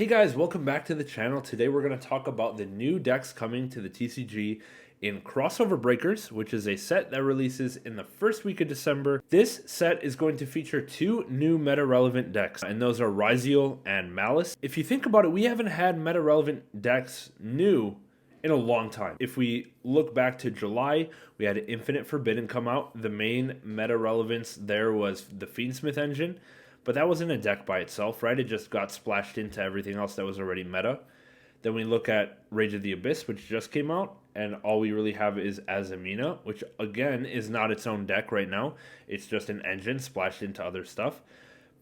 Hey guys, welcome back to the channel. Today we're going to talk about the new decks coming to the TCG in Crossover Breakers, which is a set that releases in the first week of December. This set is going to feature two new meta-relevant decks, and those are Ryzeal and Maliss. If you think about it, we haven't had meta-relevant decks new in a long time. If we look back to July, we had Infinite Forbidden come out. The main meta relevance there was the Fiendsmith engine, but that wasn't a deck by itself, right? It just got splashed into everything else that was already meta. Then we look at Rage of the Abyss, which just came out, and all we really have is Azamina, which again is not its own deck right now. It's just an engine splashed into other stuff.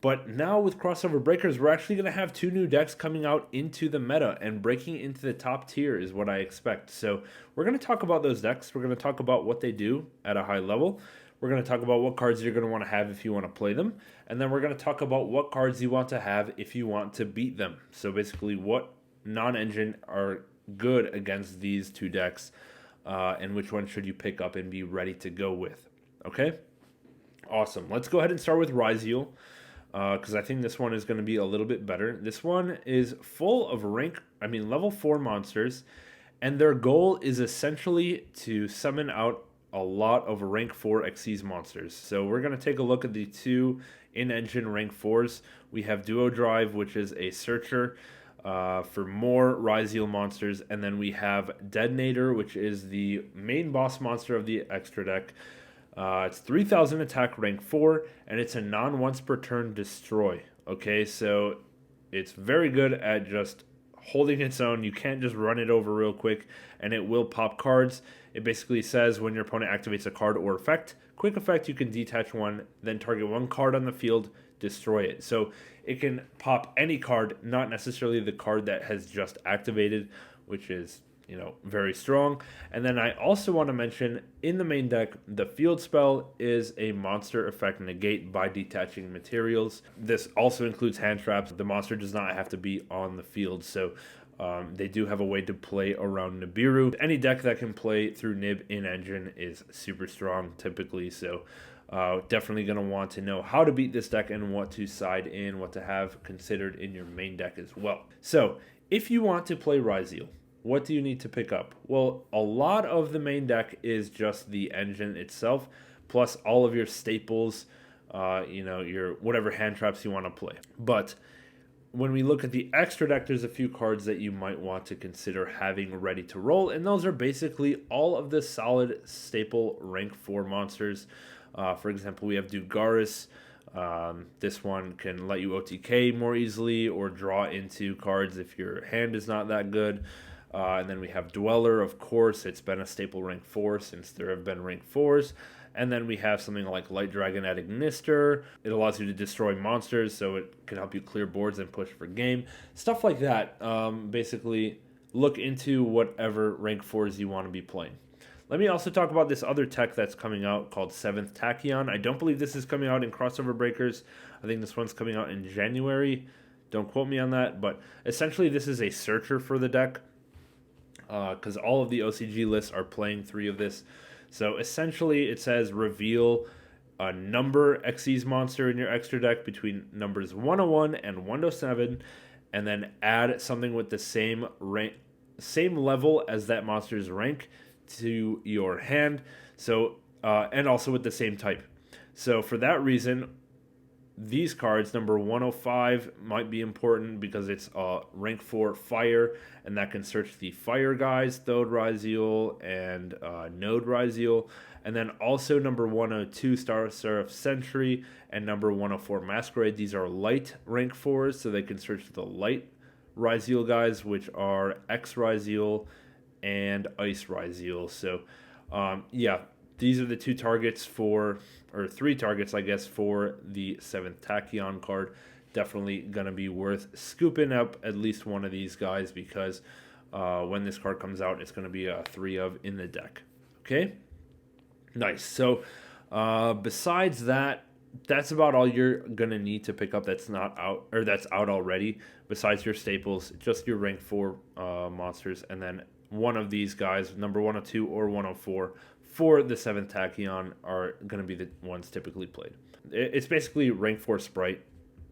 But now with Crossover Breakers, we're actually going to have two new decks coming out into the meta and breaking into the top tier is what I expect. So we're going to talk about those decks. We're going to talk about what they do at a high level. We're going to talk about what cards you're going to want to have if you want to play them. And then we're going to talk about what cards you want to have if you want to beat them. So basically what non-engine are good against these two decks and which one should you pick up and be ready to go with. Okay? Awesome. Let's go ahead and start with Ryzeal because I think this one is going to be a little bit better. This one is full of level 4 monsters, and their goal is essentially to summon out a lot of rank 4 Xyz monsters. So we're going to take a look at the two in-engine rank 4s. We have Duo Drive, which is a searcher for more Ryzeal monsters, and then we have Detonator, which is the main boss monster of the extra deck. It's 3000 attack, rank 4, and it's a non-once per turn destroy. Okay, so it's very good at just holding its own. You can't just run it over real quick, and it will pop cards. It basically says when your opponent activates a card or effect, quick effect, you can detach one, then target one card on the field, destroy it. So it can pop any card, not necessarily the card that has just activated, which is, very strong. And then I also want to mention in the main deck, the field spell is a monster effect negate by detaching materials. This also includes hand traps. The monster does not have to be on the field, so they do have a way to play around Nibiru. Any deck that can play through Nib in engine is super strong typically, so definitely going to want to know how to beat this deck and what to side in, what to have considered in your main deck as well. So if you want to play Ryzeal, what do you need to pick up? Well, a lot of the main deck is just the engine itself, plus all of your staples, your whatever hand traps you want to play. But when we look at the extra deck, there's a few cards that you might want to consider having ready to roll, and those are basically all of the solid staple rank 4 monsters. For example, we have Dugaris. This one can let you OTK more easily or draw into cards if your hand is not that good. And then we have Dweller, of course. It's been a staple rank 4 since there have been rank 4s. And then we have something like Light Dragon at Ignister. It allows you to destroy monsters, so it can help you clear boards and push for game. Stuff like that. Basically, look into whatever rank 4s you want to be playing. Let me also talk about this other tech that's coming out called 7th Tachyon. I don't believe this is coming out in Crossover Breakers. I think this one's coming out in January. Don't quote me on that, but essentially this is a searcher for the deck because all of the OCG lists are playing 3 of this. So essentially it says reveal a number Xyz monster in your extra deck between numbers 101 and 107, and then add something with the same level as that monster's rank to your hand, so and also with the same type. So for that reason, these cards, number 105 might be important because it's rank 4 fire, and that can search the fire guys, Thode Ryzeal and Node Ryzeal, and then also number 102 Star Seraph Sentry and number 104 Masquerade. These are light rank 4s, so they can search the light Ryzeal guys, which are X Ryzeal and Ice Ryzeal. So these are the 2 targets or 3 targets, I guess, for the 7th Tachyon card. Definitely going to be worth scooping up at least one of these guys because when this card comes out, it's going to be a 3 of in the deck. Okay? Nice. So besides that, that's about all you're going to need to pick up that's not out or that's out already. Besides your staples, just your rank 4 monsters, and then one of these guys, number 102 or 104, for the 7th Tachyon are going to be the ones typically played. It's basically rank 4 Sprite,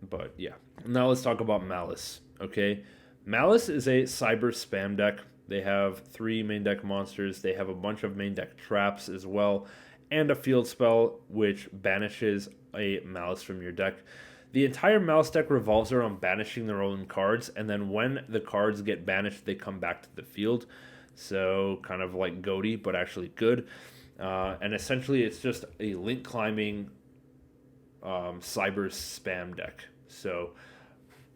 but yeah. Now let's talk about Maliss. Okay, Maliss is a cyber spam deck. They have 3 main deck monsters. They have a bunch of main deck traps as well, and a field spell which banishes a Maliss from your deck. The entire Maliss deck revolves around banishing their own cards, and then when the cards get banished, they come back to the field. So kind of like Goaty, but actually good. And essentially, it's just a link climbing cyber spam deck. So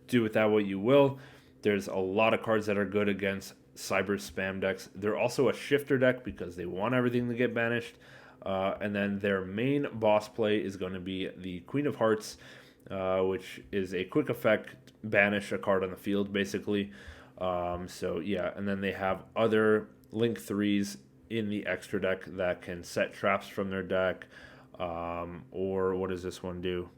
do with that what you will. There's a lot of cards that are good against cyber spam decks. They're also a shifter deck because they want everything to get banished. And then their main boss play is going to be the Queen of Hearts, which is a quick effect, banish a card on the field, basically. So yeah, and then they have other Link 3s in the extra deck that can set traps from their deck. Or what does this one do?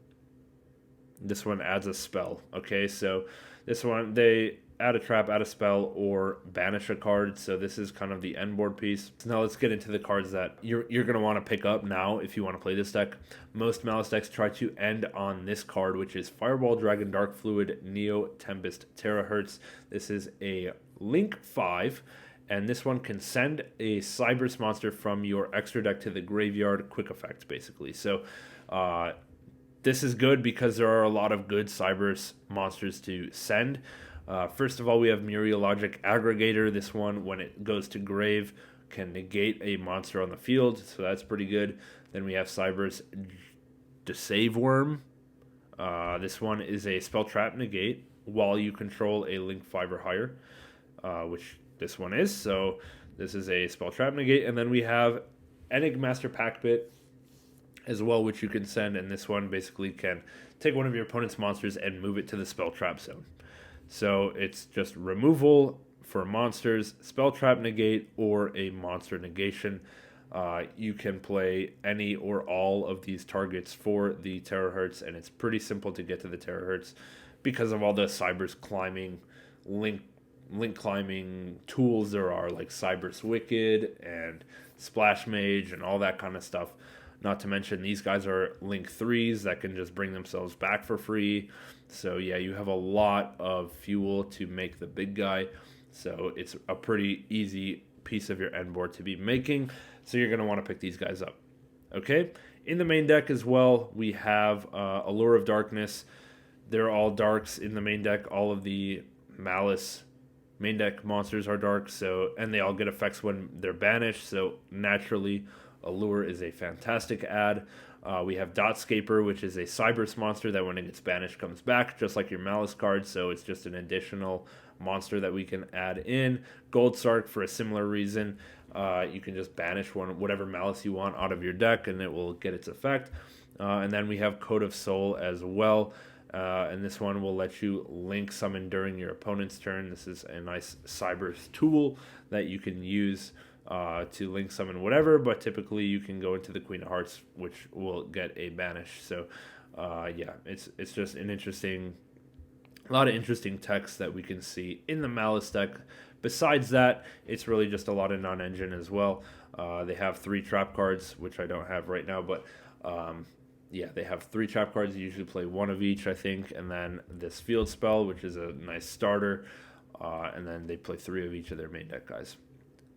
This one adds a spell. Okay, so this one, they add a trap, add a spell, or banish a card. So this is kind of the end board piece. So now let's get into the cards that you're going to want to pick up now if you want to play this deck. Most Maliss decks try to end on this card, which is Fireball, Dragon, Dark Fluid, Neo, Tempest, Terahertz. This is a Link 5. And this one can send a Cybers monster from your extra deck to the graveyard, quick effect, basically. So this is good because there are a lot of good Cybers monsters to send. First of all, we have Muriologic Aggregator. This one, when it goes to grave, can negate a monster on the field, so that's pretty good. Then we have Cybers Deceive Worm. This one is a spell trap negate while you control a Link 5 or higher, which this one is. So this is a spell trap negate. And then we have Enigmaster Packbit as well, which you can send. And this one basically can take one of your opponent's monsters and move it to the spell trap zone. So it's just removal for monsters, spell trap negate, or a monster negation. You can play any or all of these targets for the Terahertz, and it's pretty simple to get to the Terahertz because of all the Cybers climbing link climbing tools there are, like Cybers Wicked and Splash Mage and all that kind of stuff. Not to mention these guys are Link 3s that can just bring themselves back for free. So yeah, you have a lot of fuel to make the big guy. So it's a pretty easy piece of your end board to be making. So you're going to want to pick these guys up. Okay, in the main deck as well, we have Allure of Darkness. They're all darks in the main deck. All of the Maliss main deck monsters are dark, so and they all get effects when they're banished, so naturally Allure is a fantastic add. We have Dotscaper, which is a Cybers monster that when it gets banished comes back, just like your Maliss card, so it's just an additional monster that we can add in. Gold Sark, for a similar reason, you can just banish whatever Maliss you want out of your deck and it will get its effect. And then we have Code of Soul as well. And this one will let you link summon during your opponent's turn. This is a nice Cybers tool that you can use to link summon whatever, but typically you can go into the Queen of Hearts, which will get a banish. So yeah, it's just a lot of interesting text that we can see in the Maliss deck. Besides that, it's really just a lot of non-engine as well. They have 3 trap cards, which I don't have right now, but yeah, they have 3 trap cards. You usually play 1 of each, I think, and then this field spell, which is a nice starter, and then they play 3 of each of their main deck guys.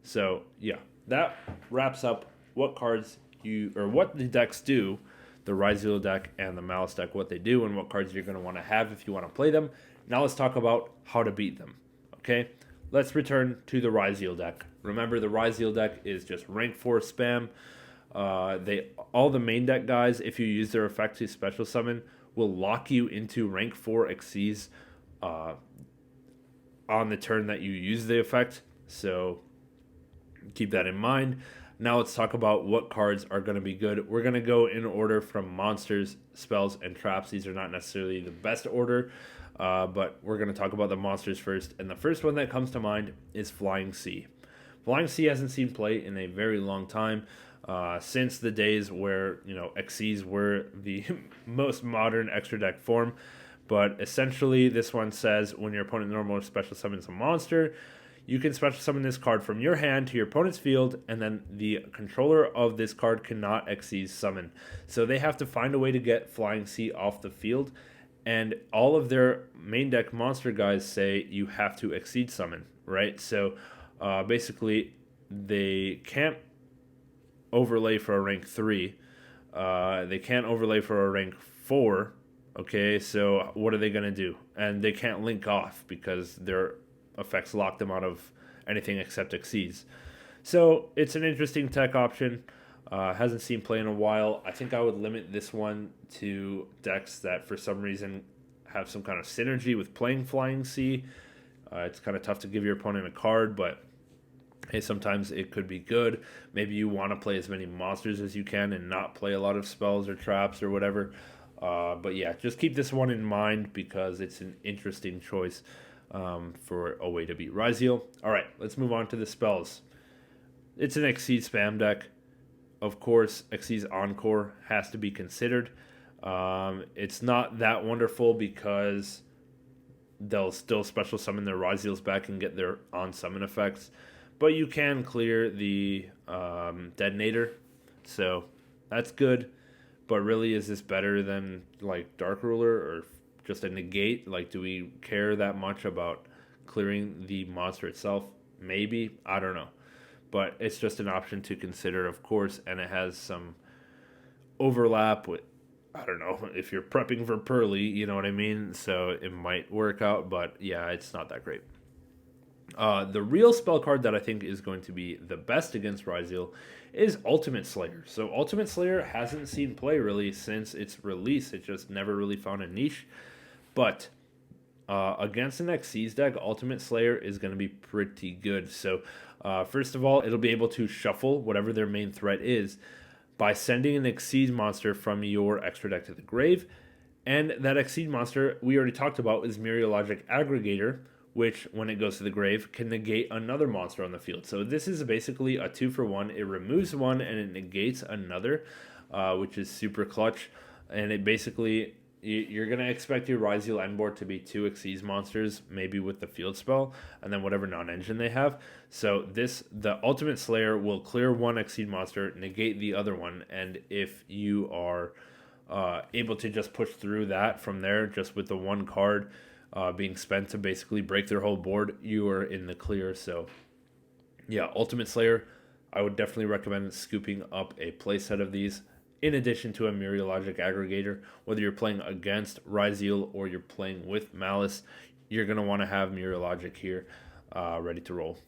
So yeah, that wraps up what cards what the decks do, the Ryzeal deck and the Maliss deck, what they do and what cards you're going to want to have if you want to play them. Now let's talk about how to beat them. Okay, let's return to the Ryzeal deck. Remember, the Ryzeal deck is just rank 4 spam. All the main deck guys, if you use their effect to special summon, will lock you into rank 4 Xyz on the turn that you use the effect. So keep that in mind. Now let's talk about what cards are going to be good. We're going to go in order from monsters, spells, and traps. These are not necessarily the best order, but we're going to talk about the monsters first. And the first one that comes to mind is Flying Sea. Flying Sea hasn't seen play in a very long time. Since the days where, Xyz were the most modern extra deck form. But essentially, this one says when your opponent normally special summons a monster, you can special summon this card from your hand to your opponent's field, and then the controller of this card cannot Xyz summon. So they have to find a way to get Flying Sea off the field, and all of their main deck monster guys say you have to exceed summon, right? So basically, they can't overlay for a rank 3. They can't overlay for a rank 4. Okay, so what are they going to do? And they can't link off because their effects lock them out of anything except exceeds. So it's an interesting tech option. Hasn't seen play in a while. I think I would limit this one to decks that for some reason have some kind of synergy with playing Flying Sea. It's kind of tough to give your opponent a card, but hey, sometimes it could be good. Maybe you want to play as many monsters as you can and not play a lot of spells or traps or whatever. But yeah, just keep this one in mind because it's an interesting choice for a way to beat Ryzeal. All right, let's move on to the spells. It's an Exceed spam deck. Of course, Exceed's Encore has to be considered. It's not that wonderful because they'll still special summon their Ryzeals back and get their on-summon effects. But you can clear the Detonator, so that's good. But really, is this better than like Dark Ruler or just a negate? Like, do we care that much about clearing the monster itself? Maybe, I don't know. But it's just an option to consider, of course, and it has some overlap with, I don't know, if you're prepping for Pearly, you know what I mean? So it might work out, but yeah, it's not that great. The real spell card that I think is going to be the best against Ryzeal is Ultimate Slayer. So Ultimate Slayer hasn't seen play really since its release. It just never really found a niche. But against an Xyz deck, Ultimate Slayer is going to be pretty good. So first of all, it'll be able to shuffle whatever their main threat is by sending an Exceed monster from your extra deck to the grave. And that Exceed monster we already talked about is Myriologic Aggregator, which, when it goes to the grave, can negate another monster on the field. So this is basically a 2-for-1. It removes one and it negates another, which is super clutch. And it basically, you're going to expect your Ryzeal end board to be 2 Exceed monsters, maybe with the field spell, and then whatever non-engine they have. So the Ultimate Slayer will clear one Exceed monster, negate the other one, and if you are able to just push through that from there, just with the one card, being spent to basically break their whole board, you are in the clear. So yeah, Ultimate Slayer, I would definitely recommend scooping up a playset of these in addition to a Myriologic Aggregator. Whether you're playing against Ryzeal or you're playing with Maliss, you're going to want to have Myriologic here ready to roll.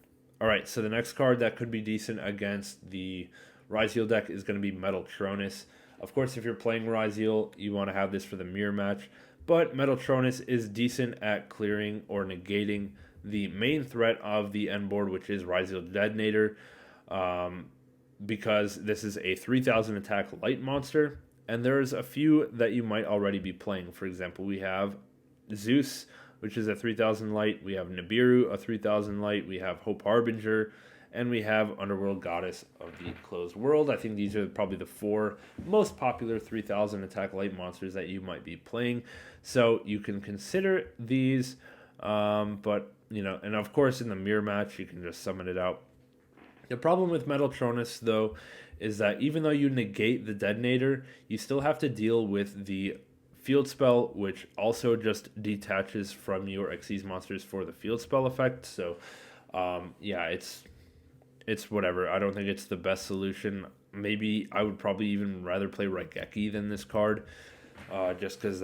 All right, so the next card that could be decent against the Ryzeal deck is going to be Metaltronus. Of course, if you're playing Ryzeal, you want to have this for the mirror match. But Metaltronus is decent at clearing or negating the main threat of the end board, which is Ryzeal Detonator, because this is a 3,000 attack light monster. And there's a few that you might already be playing. For example, we have Zeus, which is a 3,000 light. We have Nibiru, a 3,000 light. We have Hope Harbinger. And we have Underworld Goddess of the Closed World. I think these are probably the 4 most popular 3,000 attack light monsters that you might be playing. So you can consider these, but, you know, and of course in the mirror match, you can just summon it out. The problem with Metaltronus, though, is that even though you negate the Detonator, you still have to deal with the field spell, which also just detaches from your Xyz monsters for the field spell effect. So, yeah, it's whatever. I don't think it's the best solution. Maybe I would probably even rather play Raigeki than this card, just because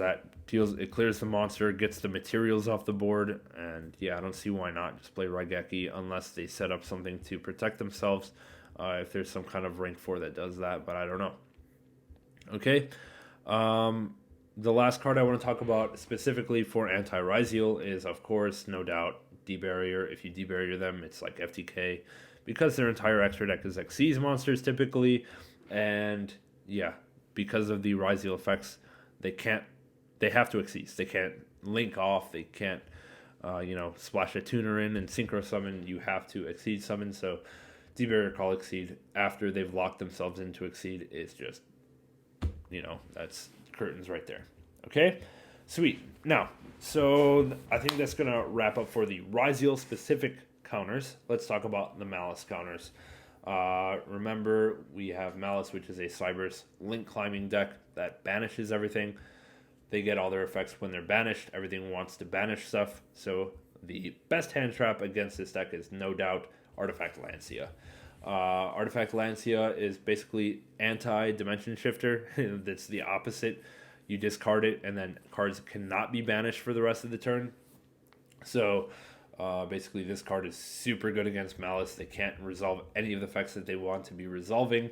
it clears the monster, gets the materials off the board, and yeah, I don't see why not just play Raigeki unless they set up something to protect themselves. If there's some kind of rank 4 that does that, but I don't know. Okay, the last card I want to talk about specifically for anti-Ryzeal is, of course, no doubt, Debarrier. If you debarrier them, it's like FTK. Because their entire extra deck is Xyz monsters typically, and yeah, because of the Ryzeal effects, they have to Xyz. They can't link off. They can't, splash a tuner in and synchro summon. You have to Xyz summon. So, Debarrier Call Exceed after they've locked themselves into Exceed is just, that's curtains right there. Okay, sweet. Now, so I think that's gonna wrap up for the Ryzeal specific counters. Let's talk about the Maliss counters. Remember, we have Maliss, which is a Cyberse link climbing deck that banishes everything. They get all their effects when they're banished. Everything wants to banish stuff. So the best hand trap against this deck is no doubt Artifact Lancia. Artifact Lancia is basically anti-dimension shifter. That's the opposite. You discard it, and then cards cannot be banished for the rest of the turn. So basically, this card is super good against Maliss. They can't resolve any of the effects that they want to be resolving.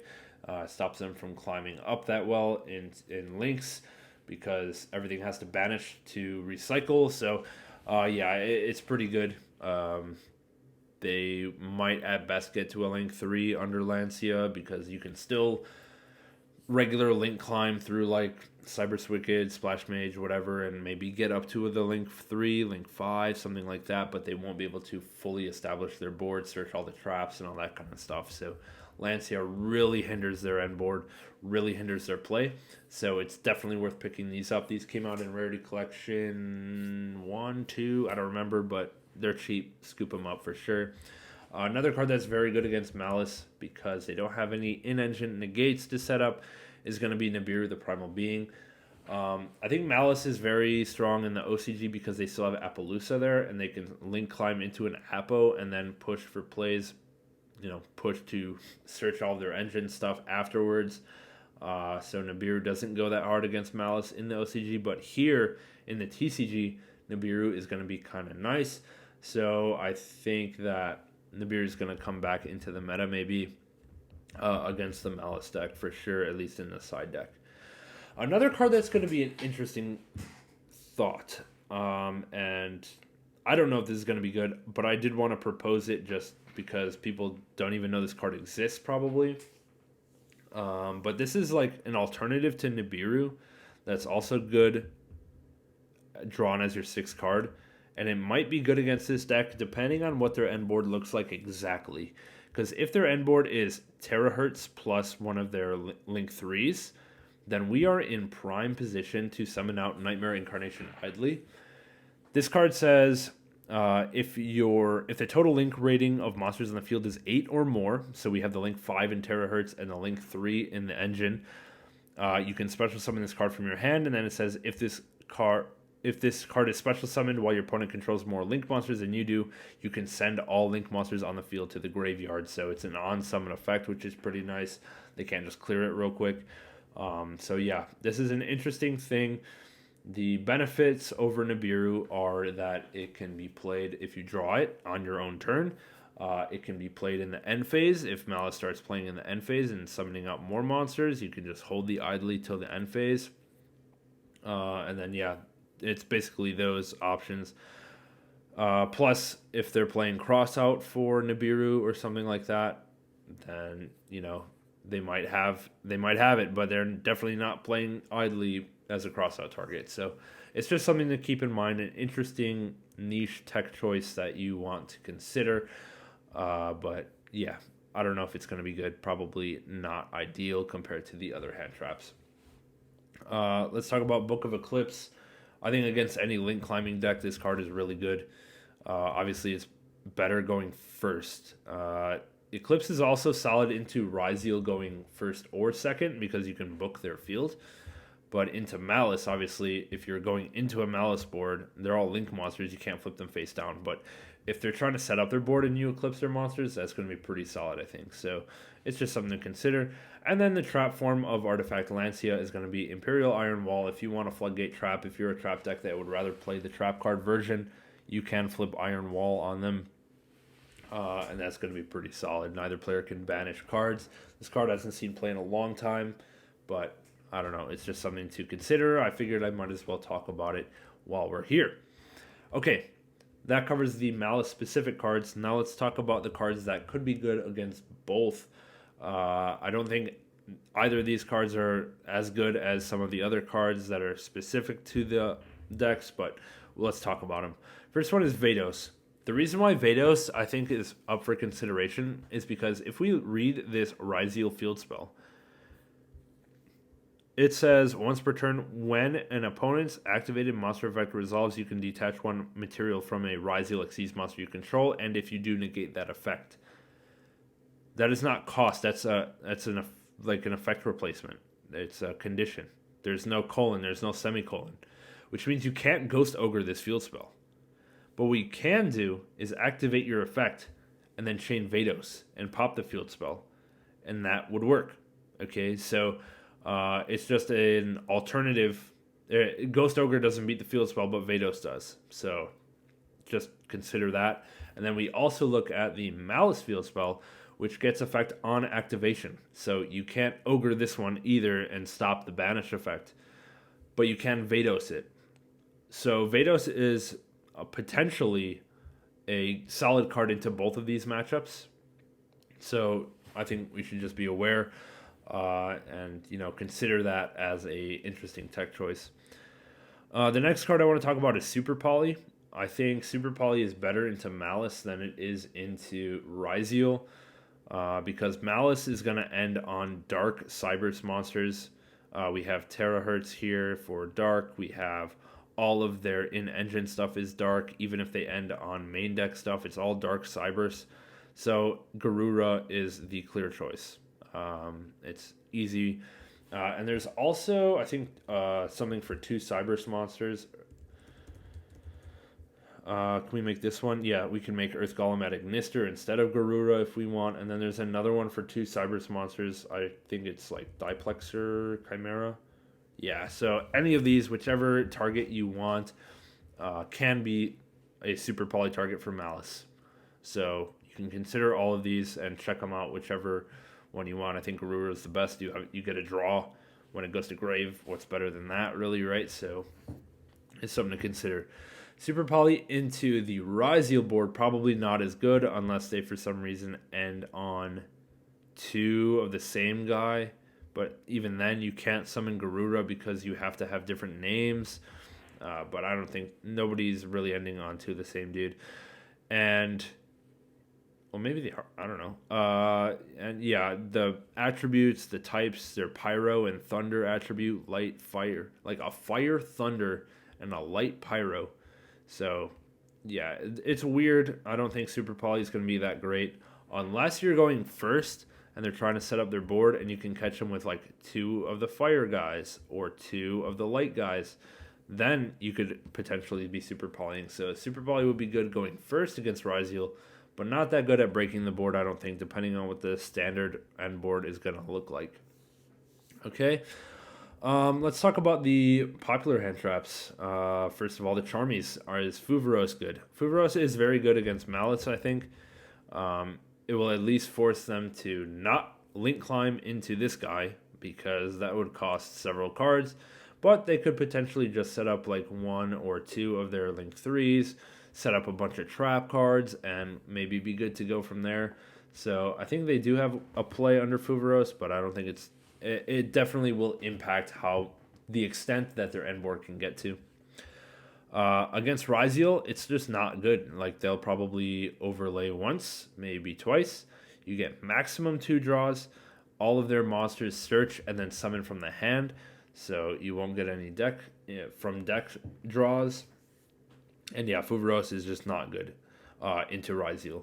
Stops them from climbing up that well in links because everything has to banish to recycle. So yeah, it's pretty good. They might at best get to a link 3 under Lancia because you can still regular link climb through like Cyber's Wicked, Splash Mage, whatever, and maybe get up to the link 3, link 5, something like that, but they won't be able to fully establish their board, search all the traps and all that kind of stuff. So Lancia really hinders their end board, really hinders their play. So it's definitely worth picking these up. These came out in Rarity Collection 1, 2, I don't remember, but they're cheap. Scoop them up for sure. Another card that's very good against Maliss because they don't have any in-engine negates to set up is going to be Nibiru, the Primal Being. I think Maliss is very strong in the OCG because they still have Appaloosa there, and they can link climb into an Appo and then push for plays, push to search all of their engine stuff afterwards. So Nibiru doesn't go that hard against Maliss in the OCG, but here in the TCG, Nibiru is going to be kind of nice. So I think that Nibiru is going to come back into the meta maybe against the Maliss deck for sure, at least in the side deck. Another card that's going to be an interesting thought, and I don't know if this is going to be good, but I did want to propose it just because people don't even know this card exists probably. But this is like an alternative to Nibiru that's also good drawn as your 6th card. And it might be good against this deck depending on what their end board looks like exactly. Because if their end board is Terahertz plus one of their Link 3s, then we are in prime position to summon out Nightmare Incarnation Idly. This card says if the total Link rating of monsters in the field is 8 or more, so we have the Link 5 in Terahertz and the Link 3 in the engine, you can special summon this card from your hand, and then it says if this card is special summoned while your opponent controls more Link monsters than you do, you can send all Link monsters on the field to the graveyard. So it's an on-summon effect, which is pretty nice. They can't just clear it real quick. So yeah, this is an interesting thing. The benefits over Nibiru are that it can be played if you draw it on your own turn. It can be played in the end phase. If Maliss starts playing in the end phase and summoning out more monsters, you can just hold the Idly till the end phase. And then yeah, it's basically those options. Plus, if they're playing cross out for Nibiru or something like that, then they might have it, but they're definitely not playing Idly as a cross out target. So it's just something to keep in mind, an interesting niche tech choice that you want to consider. But yeah, I don't know if it's going to be good. Probably not ideal compared to the other hand traps. Let's talk about Book of Eclipse. I think against any link climbing deck, this card is really good. Obviously, it's better going first. Eclipse is also solid into Ryzeal going first or second because you can book their field. But into Maliss, obviously, if you're going into a Maliss board, they're all link monsters. You can't flip them face down. But if they're trying to set up their board and you Eclipse their monsters, that's going to be pretty solid, I think. So it's just something to consider. And then the trap form of Artifact Lancia is going to be Imperial Iron Wall. If you want a Floodgate trap, if you're a trap deck that would rather play the trap card version, you can flip Iron Wall on them. And that's going to be pretty solid. Neither player can banish cards. This card hasn't seen play in a long time, but I don't know. It's just something to consider. I figured I might as well talk about it while we're here. Okay, that covers the Maliss specific cards. Now let's talk about the cards that could be good against both. I don't think either of these cards are as good as some of the other cards that are specific to the decks, but let's talk about them. First one is Vados. The reason why Vados, I think, is up for consideration is because if we read this Ryzeal field spell, it says, once per turn, when an opponent's activated monster effect resolves, you can detach one material from a Ryzeal Xyz monster you control, and if you do, negate that effect. That is not cost. That's an effect replacement. It's a condition. There's no colon, there's no semicolon, which means you can't Ghost Ogre this field spell. But what you can do is activate your effect and then chain Vados and pop the field spell, and that would work. Okay, so it's just an alternative. Ghost Ogre doesn't beat the field spell, but Vados does. So just consider that. And then we also look at the Maliss field spell, which gets effect on activation. So you can't Ogre this one either and stop the banish effect, but you can Vados it. So Vados is potentially a solid card into both of these matchups. So I think we should just be aware and consider that as a interesting tech choice. The next card I want to talk about is Super Poly. I think Super Poly is better into Maliss than it is into Ryzeal, because Maliss is going to end on Dark Cybers monsters. We have Terahertz here for Dark. We have all of their in-engine stuff is Dark. Even if they end on main deck stuff, it's all Dark Cybers. So Garura is the clear choice. It's easy. And there's also, I think, something for 2 Cybers monsters. Can we make this one? Yeah, we can make Earth Golem at Ignister instead of Garura if we want. And then there's another one for 2 Cybers monsters. I think it's like Diplexer Chimera. Yeah, so any of these, whichever target you want, can be a Super Poly target for Maliss. So you can consider all of these and check them out, whichever one you want. I think Garura is the best. You get a draw when it goes to grave. What's better than that, really, right? So it's something to consider. Super Poly into the Ryzeal board, probably not as good unless they, for some reason, end on 2 of the same guy. But even then, you can't summon Garura because you have to have different names. But I don't think nobody's really ending on 2 of the same dude. And, well, maybe they are. I don't know. And yeah, the attributes, the types, they're Pyro and Thunder attribute, Light, Fire. Like a Fire, Thunder, and a Light Pyro. So, yeah, it's weird. I don't think Super Poly is going to be that great unless you're going first and they're trying to set up their board and you can catch them with like 2 of the fire guys or 2 of the light guys. Then you could potentially be Super Polying. So Super Poly would be good going first against Ryzeal, but not that good at breaking the board, I don't think, depending on what the standard end board is going to look like. Okay. Let's talk about the popular hand traps. First of all, the Charmies. Is Fuvaros good? Fuvaros is very good against Maliss, I think. It will at least force them to not link climb into this guy, because that would cost several cards. But they could potentially just set up like 1 or 2 of their link 3s, set up a bunch of trap cards, and maybe be good to go from there. So I think they do have a play under Fuvaros, but I don't think it definitely will impact how the extent that their end board can get to. Against Ryzeal, it's just not good. Like, they'll probably overlay once, maybe twice. You get maximum 2 draws. All of their monsters search and then summon from the hand, so you won't get any deck draws. And yeah, Fuvaros is just not good into Ryzeal.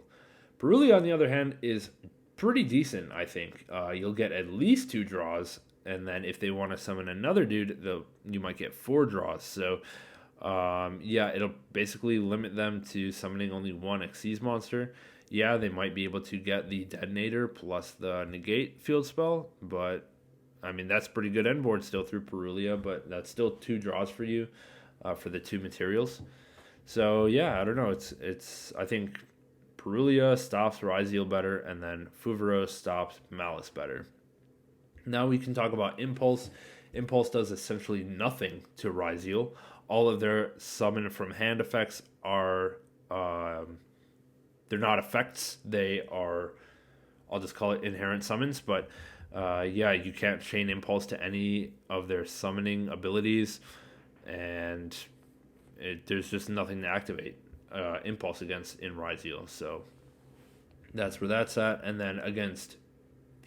Perulia, on the other hand, is pretty decent, I think. You'll get at least 2 draws, and then if they want to summon another dude, you might get 4 draws. So yeah, it'll basically limit them to summoning only 1 Xyz monster. Yeah, they might be able to get the Detonator plus the Negate field spell, but I mean, that's pretty good end board still through Perulia, but that's still 2 draws for you for the 2 materials. So yeah, I don't know. It's I think Perulia stops Ryzeal better, and then Fuvaros stops Maliss better. Now we can talk about Impulse. Impulse does essentially nothing to Ryzeal. All of their summon from hand effects are they're not effects. They are, I'll just call it inherent summons, but yeah, you can't chain Impulse to any of their summoning abilities, and there's just nothing to activate Impulse against in Ryzeal. So that's where that's at. And then against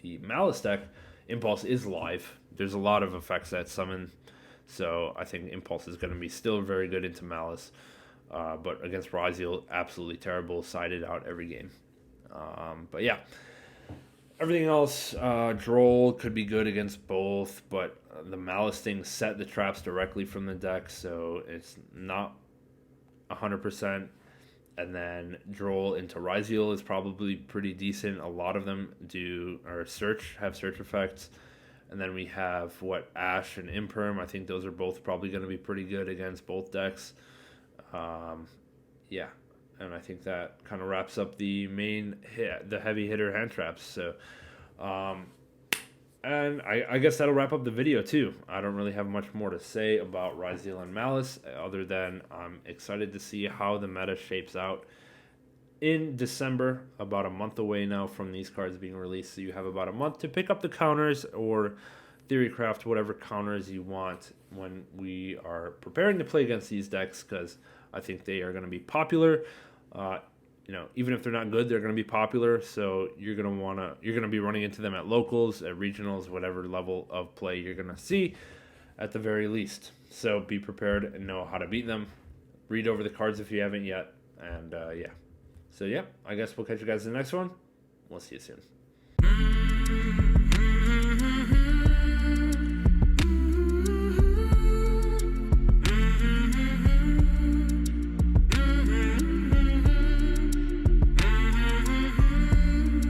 the Maliss deck, Impulse is live. There's a lot of effects that summon, so I think Impulse is going to be still very good into Maliss. But against Ryzeal, absolutely terrible, sided out every game. But yeah, everything else, Droll could be good against both, but the Maliss thing set the traps directly from the deck, so it's not 100%. And then Droll into Ryzeal is probably pretty decent. A lot of them have search effects. And then we have Ash and Imperm. I think those are both probably going to be pretty good against both decks. Yeah, and I think that kind of wraps up the the heavy hitter hand traps. So, and I guess that'll wrap up the video too. I don't really have much more to say about Ryzeal and Maliss other than I'm excited to see how the meta shapes out in December, about a month away now from these cards being released. So you have about a month to pick up the counters or theorycraft whatever counters you want when we are preparing to play against these decks, because I think they are going to be popular. Even if they're not good, they're going to be popular. So you're going to be running into them at locals, at regionals, whatever level of play you're going to see at the very least. So be prepared and know how to beat them. Read over the cards if you haven't yet. And yeah. So yeah, I guess we'll catch you guys in the next one. We'll see you soon.